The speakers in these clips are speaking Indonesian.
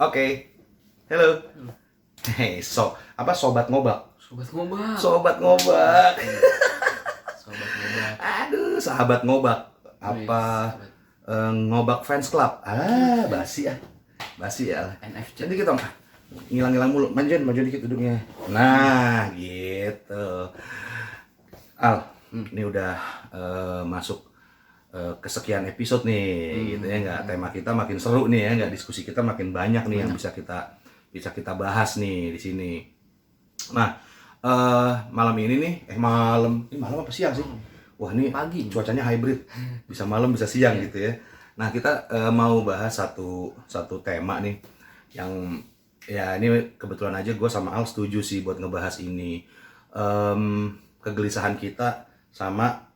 Oke, halo. Hei, sobat ngobak? Sobat ngobak. Sobat ngobak. Sobat ngobak. Aduh, sahabat ngobak. Apa Sahabat ngobak fans club? Basi ya. Basi ya. NFC. Nanti kita ngilang-ngilang mulu. Maju dikit duduknya. Nah, gitu. Al, ini udah masuk kesekian episode nih, gitu ya nggak? Tema kita makin seru nih ya, nggak? Diskusi kita makin banyak nih yang bisa kita bahas nih di sini. Nah, malam ini nih, ini malam apa siang sih? Wah, ini Pagi. cuacanya hybrid, bisa malam bisa siang gitu ya. Nah, kita mau bahas satu tema nih, yang ya ini kebetulan aja gue sama Al setuju sih buat ngebahas ini. Kegelisahan kita sama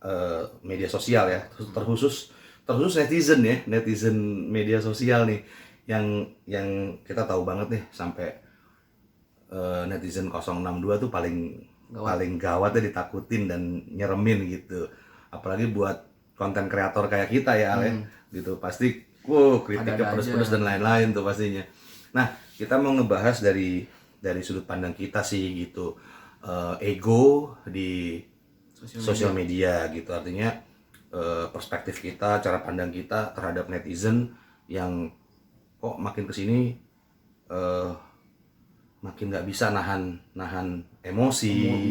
media sosial ya, terkhusus netizen media sosial nih, yang kita tahu banget nih sampai netizen 062 tuh paling gawatnya, ditakutin dan nyeremin gitu, apalagi buat konten kreator kayak kita ya, Al, ya gitu, pasti kritiknya pedes-pedes dan lain-lain tuh pastinya. Nah, kita mau ngebahas dari sudut pandang kita sih gitu, ego di sosial media gitu, artinya perspektif kita, cara pandang kita terhadap netizen yang kok makin kesini makin nggak bisa nahan emosi,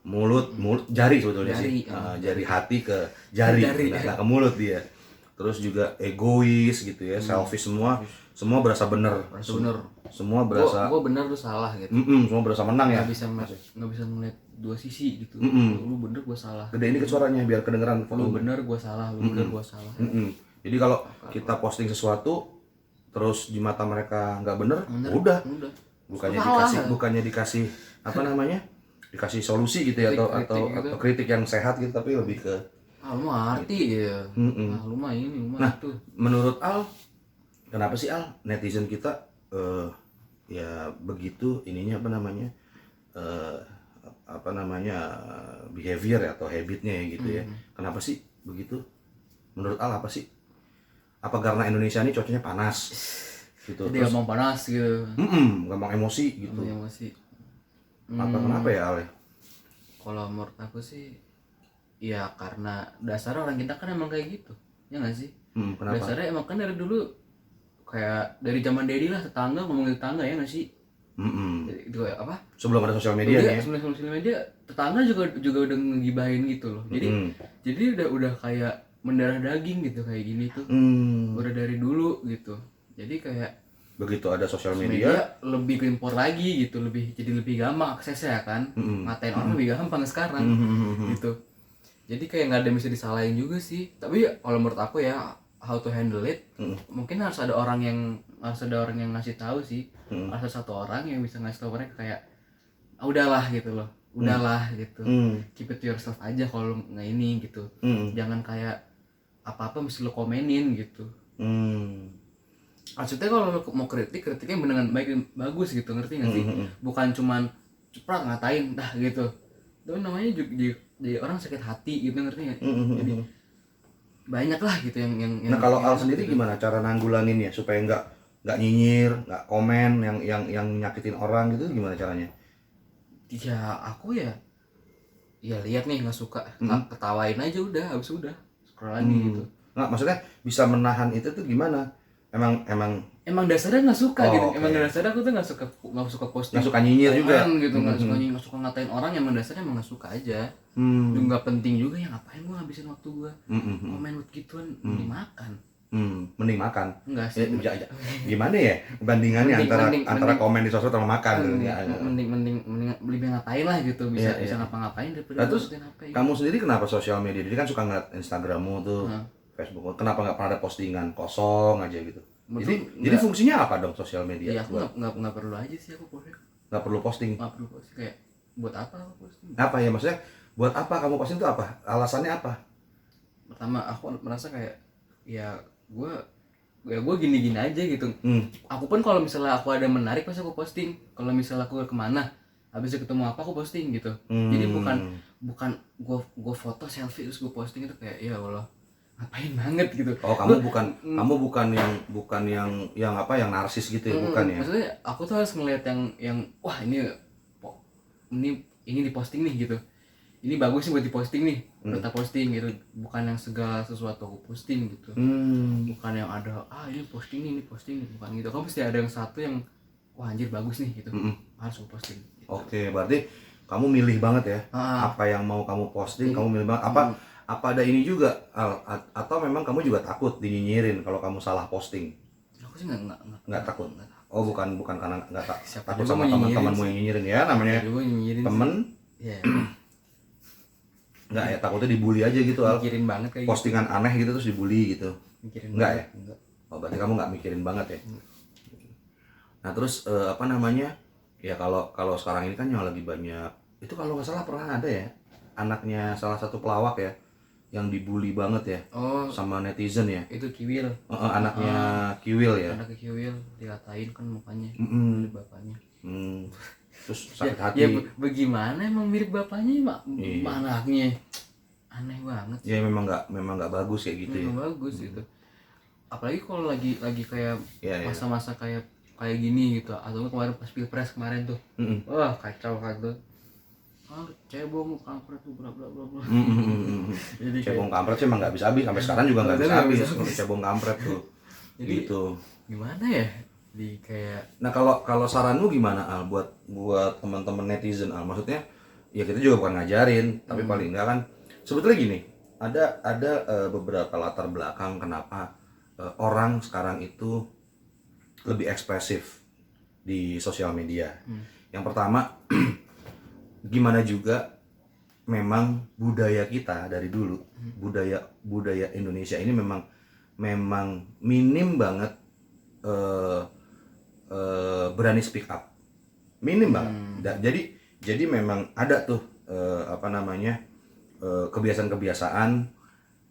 mulut jari sebetulnya sih, jari hati ke jari nggak ke mulut dia. Terus juga egois gitu ya, selfish, semua berasa bener, semua berasa Gue bener lu salah gitu. semua berasa menang ya. Nggak bisa ngeliat dua sisi gitu. Lu bener gue salah. Gedein dikit suaranya biar kedengeran. Lu bener gue salah. Lu bener gue salah. Jadi kalau kita posting sesuatu terus di mata mereka nggak bener, udah bukannya dikasih apa namanya, dikasih solusi gitu ya, atau kritik yang sehat gitu, tapi lebih ke lu mah arti ya. Lu mah ini, lu mah itu. Menurut Al, kenapa sih Al netizen kita ya begitu ininya, apa namanya behavior ya, atau habitnya ya gitu ya, kenapa sih begitu menurut Al? Apa sih, apa karena Indonesia ini cuacanya panas gitu, Dia gampang panas gitu, gampang emosi gitu, kenapa ya Al? Kalau menurut aku sih ya karena dasar orang kita kan emang kayak gitu, ya nggak sih? Kenapa? Dasarnya emang kan dari dulu kayak dari zaman Dedi lah, tetangga ngomongin tetangga, ya nggak sih? Itu kayak apa? Sebelum ada sosial media nih ya. Sebelum sosial media, tetangga juga udah ngegibahin gitu loh. Jadi udah kayak mendarah daging gitu kayak gini tuh. Udah dari dulu gitu. Jadi kayak begitu ada sosial media lebih impor lagi gitu, jadi lebih gampang aksesnya kan. Ngatain orang lebih gampang sekarang gitu. Jadi kayak nggak ada yang bisa disalahin juga sih. Tapi kalau menurut aku ya, how to handle it, mungkin harus ada orang yang ngasih tahu sih. Harus ada satu orang yang bisa ngasih tahu mereka kayak udahlah gitu loh, gitu. Keep it to yourself aja kalau nggak ini gitu. Jangan kayak apa-apa mesti lo komenin gitu. Maksudnya kalau lo mau kritiknya dengan baik dan bagus gitu, ngerti nggak sih? Bukan cuman ceprak ngatain dah gitu. Itu namanya juga jadi orang sakit hati gitu, ngerti nggak? Jadi banyak lah gitu yang nah, kalau Al sendiri gimana cara nanggulanginnya supaya nggak nyinyir, nggak komen yang nyakitin orang gitu, gimana caranya? Ya aku ya lihat nih nggak suka, ketawain aja udah, habis udah scroll lagi gitu. Nggak, maksudnya bisa menahan itu tuh gimana? Emang dasarnya nggak suka gitu. Okay. Emang dasarnya aku tuh nggak suka posting, nggak suka nyinyir juga gitu, nggak suka ngatain orang. Emang dasarnya emang nggak suka aja. Nggak penting juga ya, ngapain gua ngabisin waktu gua komen buat gituan. Mending makan. Enggak sih. Gimana ya bandingannya antara komen di sosmed sama makan? Mending lebih ngapain lah gitu, bisa ngapa-ngapain daripada terus kamu sendiri kenapa sosial media? Jadi kan suka ngeliat Instagrammu tuh, Facebook, kenapa nggak pernah ada postingan kosong aja gitu? Jadi fungsinya apa dong sosial media? Ya aku nggak perlu aja sih aku posting. Nggak perlu posting. Kayak buat apa aku posting? Apa ya, maksudnya buat apa kamu posting itu apa? Alasannya apa? Pertama aku merasa kayak ya gue gini-gini aja gitu. Aku pun kalau misalnya aku ada menarik pasti aku posting. Kalau misalnya aku kemana habis ketemu apa aku posting gitu. Jadi bukan gue foto selfie terus gue posting itu kayak ya Allah, ngapain banget gitu. Oh, kamu bukan yang apa, yang narsis gitu ya, bukan ya? Maksudnya aku tuh harus ngeliat yang wah ini diposting nih gitu, ini bagus nih buat diposting nih, kita posting gitu, bukan yang segala sesuatu aku posting gitu. Bukan yang ada ini posting nih, ini posting, bukan gitu. Kamu pasti ada yang satu yang wah anjir bagus nih gitu, harus aku posting gitu. Oke, berarti kamu milih banget ya, apa yang mau kamu posting, kamu milih banget. Apa ada ini juga, atau memang kamu juga takut dinyinyirin kalau kamu salah posting? Aku sih nggak Takut. Oh, bukan karena Siapa takut juga sama mau nyinyirin teman-temanmu sih. yang nyinyirin ya, namanya Juga nyinyirin temen. ya Nggak ya, takutnya dibully aja gitu, Al. mikirin banget kayak Postingan aneh gitu terus dibully gitu. mikirin Nggak banget. ya? Oh, berarti kamu nggak mikirin banget ya. Nah, terus apa namanya? Ya kalau sekarang ini kan yang lagi banyak, itu kalau nggak salah pernah ada ya, anaknya salah satu pelawak ya, yang dibully banget ya Oh, sama netizen ya. itu Kiwil. Anaknya Kiwil ya. Anaknya Kiwil dikatain kan mukanya Mm-mm. mirip bapaknya. Terus sakit hati. Ya bagaimana emang mirip bapaknya Iya. anaknya. Aneh banget. Ya memang nggak bagus kayak gitu ya. Memang bagus gitu. Apalagi kalau lagi kayak Iya, iya. masa-masa kayak gini gitu, atau kemarin pas pilpres kemarin tuh. Wah, kacau kan tuh. Cebong kampret tuh bla bla bla bla. Jadi Cebong kampret sih emang nggak bisa habis, sampai sekarang juga nggak bisa habis cebong kampret tuh. Jadi, gitu. gimana ya? Di kayak Nah, kalau saranmu gimana, Al, buat teman-teman netizen, Al? Maksudnya ya kita juga bukan ngajarin, tapi paling enggak kan sebetulnya gini, ada beberapa latar belakang kenapa orang sekarang itu lebih ekspresif di sosial media. Yang pertama, gimana juga memang budaya kita dari dulu, budaya Indonesia ini memang minim banget berani speak up, minim banget. Jadi memang ada tuh apa namanya, kebiasaan-kebiasaan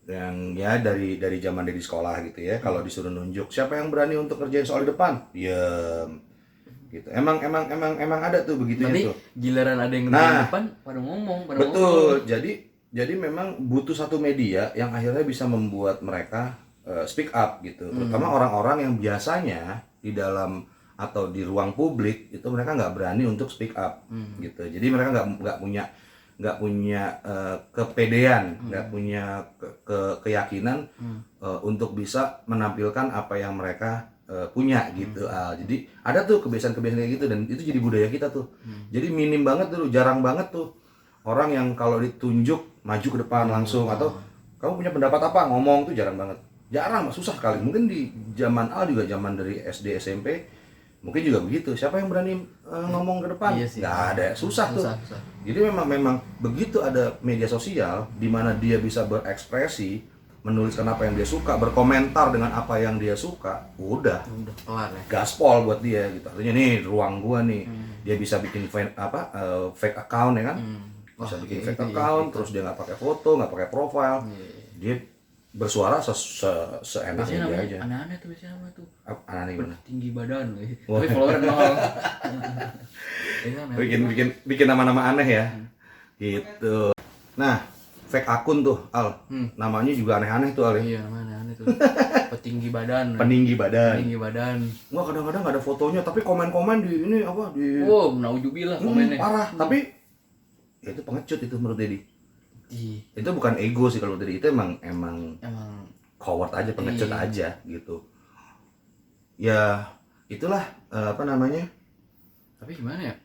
yang ya dari zaman dari sekolah gitu ya, kalau disuruh nunjuk siapa yang berani untuk kerjain soal di depan, diem gitu. Emang ada tuh begitunya nanti tuh. giliran ada yang Nah, depan pada ngomong betul. Jadi memang butuh satu media yang akhirnya bisa membuat mereka speak up gitu. Terutama orang-orang yang biasanya di dalam atau di ruang publik itu mereka nggak berani untuk speak up gitu. Jadi mereka nggak punya kepedean, nggak punya keyakinan untuk bisa menampilkan apa yang mereka punya gitu. Jadi ada tuh kebiasaan-kebiasaan kayak gitu, dan itu jadi budaya kita tuh. Jadi minim banget dulu, jarang banget tuh orang yang kalau ditunjuk maju ke depan langsung, atau kamu punya pendapat apa ngomong tuh jarang banget. Jarang, susah sekali. Mungkin di zaman Al juga, zaman dari SD SMP mungkin juga begitu. Siapa yang berani ngomong ke depan? Iya sih. Nggak ada, susah tuh. Jadi memang begitu ada media sosial di mana dia bisa berekspresi, menuliskan apa yang dia suka, berkomentar dengan apa yang dia suka, udah kelar ya. gaspol buat dia gitu. Artinya nih ruang gua nih, dia bisa bikin fake account ya kan, bisa bikin fake account, terus dia nggak pakai foto, nggak pakai profile, dia bersuara seenaknya dia aja. Aneh-aneh tuh biasanya apa tuh? Aneh gimana? Tinggi badan, tapi follower nol. Bikin nama-nama aneh ya, gitu. Nah, fake akun tuh, Al, namanya juga aneh-aneh tuh, Al. Iya, aneh-aneh tuh. Petinggi badan. Peninggi badan. Nggak, Kadang-kadang nggak ada fotonya, tapi komen-komen di ini apa di. Wow, naujubillah komennya. Parah, tapi ya itu pengecut itu menurut Dedi. Itu bukan ego sih kalau Dedi, itu emang coward aja, pengecut aja gitu. Ya itulah apa namanya. Tapi gimana ya?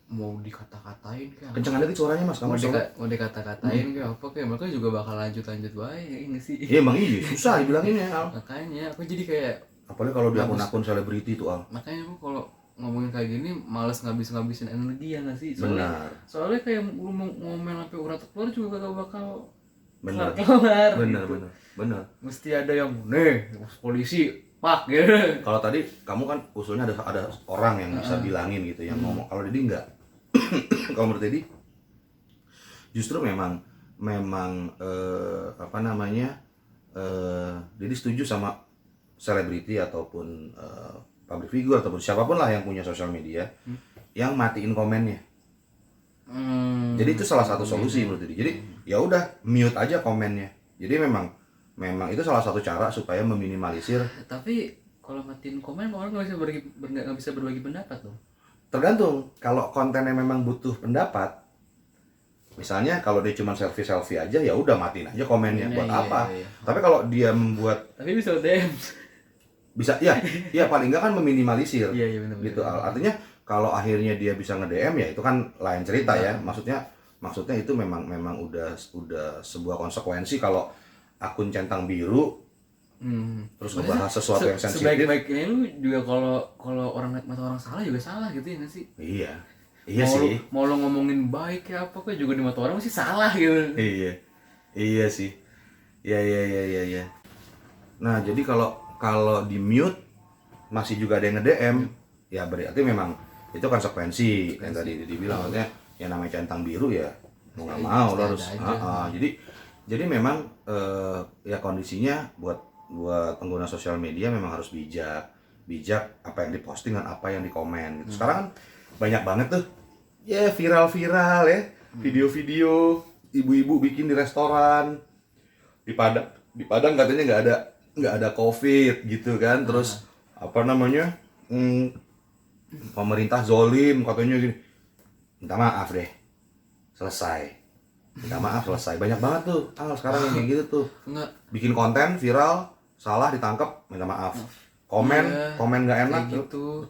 Mau dikata-katain kayak Kencengan dikit suaranya, Mas. Kamu mau dikata-katain kayak apa kayak mereka juga bakal lanjut baik ini sih. Iya, emang iya, susah dibilanginnya, Al. Makanya aku jadi kayak, apalagi kalau di akun-akun selebriti tuh, Al. makanya aku kalau ngomongin kayak gini males ngabisin energi ya nggak sih? Soalnya kayak lu mau ngomel sampai urat keluar juga kagak bakal keluar. Bener. Mesti ada yang polisi pak gitu. Kalau tadi kamu kan usulnya ada orang yang bisa bilangin gitu, yang ngomong. Kalau Dedi enggak. Kalau menurut Dedi justru memang apa namanya, Dedi setuju sama selebriti ataupun public figure ataupun siapapun lah yang punya sosial media yang matiin komennya. Jadi itu salah satu solusi menurut Dedi. Jadi ya udah mute aja komennya. Jadi memang memang itu salah satu cara supaya meminimalisir. Tapi kalau matiin komen orang nggak bisa berbagi pendapat loh. Tergantung, kalau kontennya memang butuh pendapat, misalnya kalau dia cuma selfie aja, ya udah matiin aja komennya. Buat apa? Tapi kalau dia membuat, tapi bisa DM. bisa ya, ya paling enggak kan meminimalisir. Iya benar. Gitu. Artinya kalau akhirnya dia bisa nge-DM ya itu kan lain cerita ya. Maksudnya itu memang udah sebuah konsekuensi kalau akun centang biru terus ngebahas sesuatu yang sensitif. Sebaik-baiknya lu juga kalau orang lihat mata orang salah juga salah gitu ya nggak sih? Iya mau sih. Mau lo ngomongin baik ya apa kok juga di mata orang sih salah gitu. Iya sih. Iya. Nah jadi kalau di mute masih juga ada yang nge-DM, ya berarti memang itu konsekuensi yang tadi dibilang, maksudnya yang namanya centang biru ya mau nggak mau lo harus. Jadi memang ya kondisinya buat pengguna sosial media memang harus bijak apa yang diposting dan apa yang dikomen gitu. Sekarang kan banyak banget tuh ya viral ya video-video ibu-ibu bikin di restoran di Padang katanya nggak ada COVID gitu kan. Terus apa namanya pemerintah zolim katanya gini, minta maaf deh selesai, minta maaf selesai. Banyak banget tuh sekarang yang kayak gitu tuh. Enggak. Bikin konten viral salah ditangkap minta maaf, komen nggak enak gitu,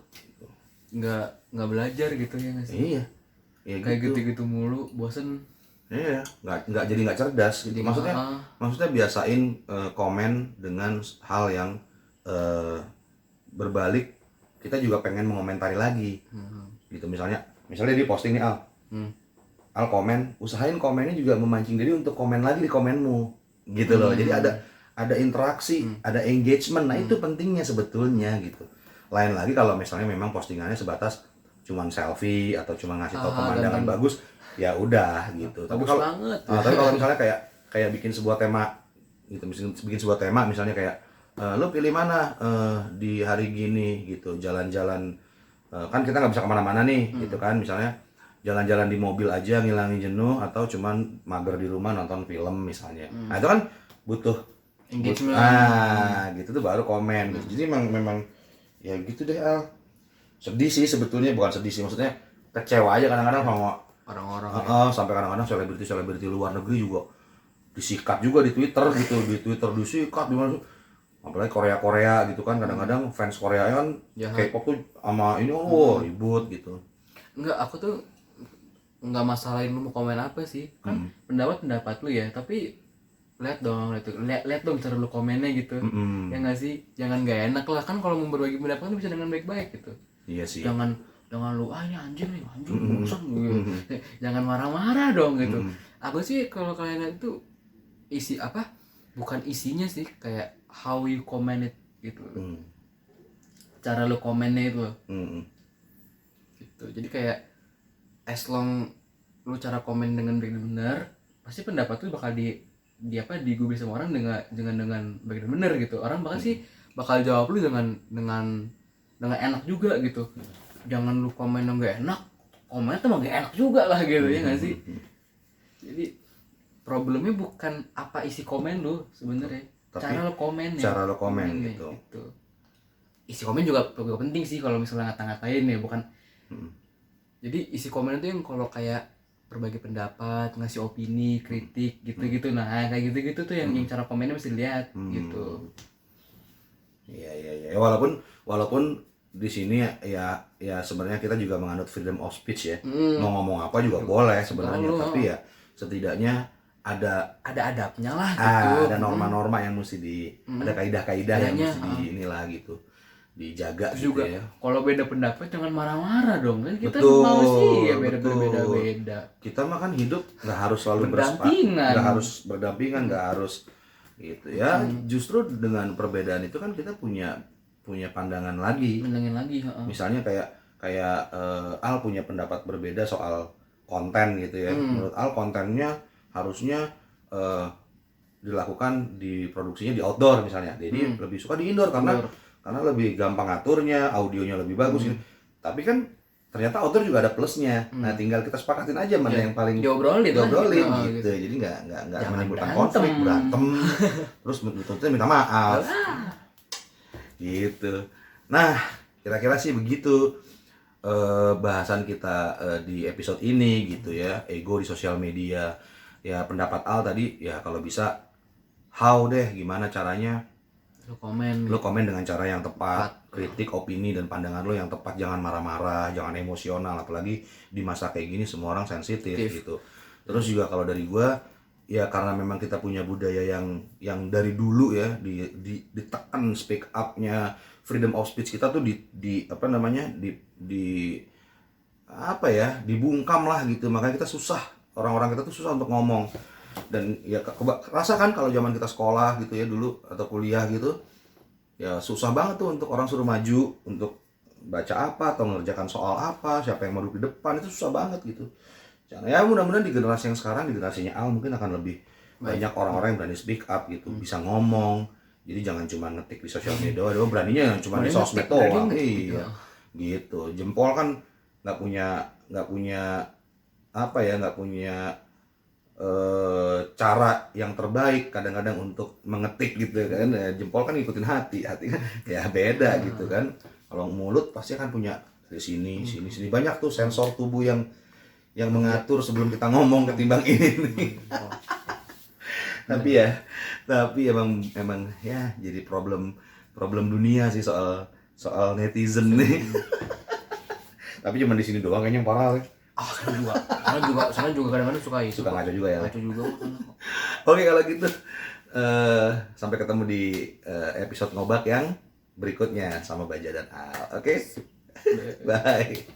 nggak belajar gitu ya nggak sih? Iya kayak gitu mulu, bosen. Iya, nggak jadi nggak cerdas gitu. Maksudnya biasain komen dengan hal yang berbalik. Kita juga pengen mengomentari lagi, gitu. Misalnya dia posting nih Al komen, usahain komennya juga memancing diri untuk komen lagi di komenmu, gitu loh. Jadi ada interaksi, ada engagement. Nah itu pentingnya sebetulnya gitu. Lain lagi kalau misalnya memang postingannya sebatas cuman selfie atau cuma ngasih tahu pemandangan bagus, ya udah gitu. Tapi kalau misalnya kayak bikin sebuah tema gitu, bikin sebuah tema misalnya kayak lo pilih mana di hari gini gitu, jalan-jalan kan kita nggak bisa kemana-mana nih gitu kan, misalnya jalan-jalan di mobil aja ngilangin jenuh atau cuman mager di rumah nonton film misalnya. Nah itu kan butuh engagement. Gitu tuh baru komen gitu. Jadi memang ya gitu deh Al. Sedih sih sebetulnya, bukan sedih sih, maksudnya kecewa aja kadang-kadang sama orang-orang. Sampai kadang-kadang selebriti luar negeri juga disikat juga di Twitter gitu, disikat di mana, apalagi Korea gitu kan, kadang-kadang fans Korea kan K-pop tuh sama ini ribut gitu. Enggak, aku tuh nggak masalahin lu mau komen apa sih, kan pendapat lu ya, tapi lihat dong cara lu komennya gitu. Ya nggak sih, jangan nggak enak lah kan kalau mau berbagi pendapat lu bisa dengan baik-baik gitu. Iya sih. Jangan lu ini anjing bosan gitu. Jangan marah-marah dong gitu. Aku sih kalau kalian itu isi apa, bukan isinya sih, kayak how you comment it gitu. Cara lu komennya itu gitu. Jadi kayak as long lu cara komen dengan benar, pasti pendapat tuh bakal digubris sama orang dengan baik dan benar gitu. Orang bakal jawab lu dengan enak juga gitu. Jangan lu komen yang gak enak, komennya tuh gak enak juga lah gitu, ya nggak sih? Jadi problemnya bukan apa isi komen lu sebenarnya, cara lu komen gitu. Isi komen juga penting sih kalau misalnya ngata-ngatain ya, bukan. Jadi isi komen itu yang kalau kayak berbagi pendapat, ngasih opini, kritik gitu-gitu. Nah kayak gitu-gitu tuh yang cara komennya mesti dilihat gitu. Iya. Walaupun di sini ya sebenarnya kita juga menganut freedom of speech ya. Mau ngomong apa juga boleh sebenarnya, tapi ya setidaknya ada adabnya lah gitu. Ada norma-norma yang mesti ada kaidah-kaidah yang mesti inilah gitu, dijaga gitu juga, ya. Kalau beda pendapat jangan marah-marah dong kan, kita mau sih ya beda. Kita mah kan hidup nggak harus selalu berdampingan, nggak harus gitu ya. Justru dengan perbedaan itu kan kita punya pandangan lagi. Misalnya kayak Al punya pendapat berbeda soal konten gitu ya. Menurut Al kontennya harusnya dilakukan diproduksinya di outdoor misalnya. Jadi lebih suka di indoor karena lebih gampang ngaturnya, audionya lebih bagus gitu. Tapi kan ternyata outdoor juga ada plusnya. Nah tinggal kita sepakatin aja mana yang paling diobrolin gitu. Jadi nggak Jangan menimbulkan berantem. konflik, berantem terus betul-betul minta maaf gitu. Nah kira-kira sih begitu bahasan kita di episode ini gitu ya, ego di sosial media. Ya pendapat Al tadi ya, kalau bisa how deh, gimana caranya lu komen lo komen dengan cara yang tepat, kritik, opini dan pandangan lo yang tepat, jangan marah-marah, jangan emosional, apalagi di masa kayak gini semua orang sensitif gitu. Terus juga kalau dari gua ya, karena memang kita punya budaya yang dari dulu ya ditekan speak up-nya, freedom of speech kita tuh di apa namanya di apa ya, dibungkam lah gitu, makanya kita susah, orang-orang kita tuh susah untuk ngomong. Dan ya rasakan kalau zaman kita sekolah gitu ya dulu atau kuliah gitu ya, susah banget tuh untuk orang suruh maju untuk baca apa atau mengerjakan soal apa, siapa yang mau duduk di depan, itu susah banget gitu. Ya mudah-mudahan di generasi yang sekarang, di generasinya Al mungkin akan lebih banyak orang-orang yang berani speak up gitu, bisa ngomong. Jadi jangan cuma ngetik di sosial media doang, beraninya yang cuma di sosmed doang. Iya gitu, jempol kan nggak punya apa ya, nggak punya cara yang terbaik kadang-kadang untuk mengetik gitu kan. Ya, jempol kan ngikutin hati kan ya beda gitu kan. Kalau mulut pasti akan punya di sini banyak tuh sensor tubuh yang mengatur sebelum kita ngomong ketimbang ini nih. tapi emang ya jadi problem dunia sih soal netizen nih. Tapi cuma di sini doang kayaknya yang parah. sana juga kadang-kadang suka ngaco juga ya. Ngaco juga. Oke kalau gitu sampai ketemu di episode ngobak yang berikutnya sama Baja dan Al. Oke? Bye.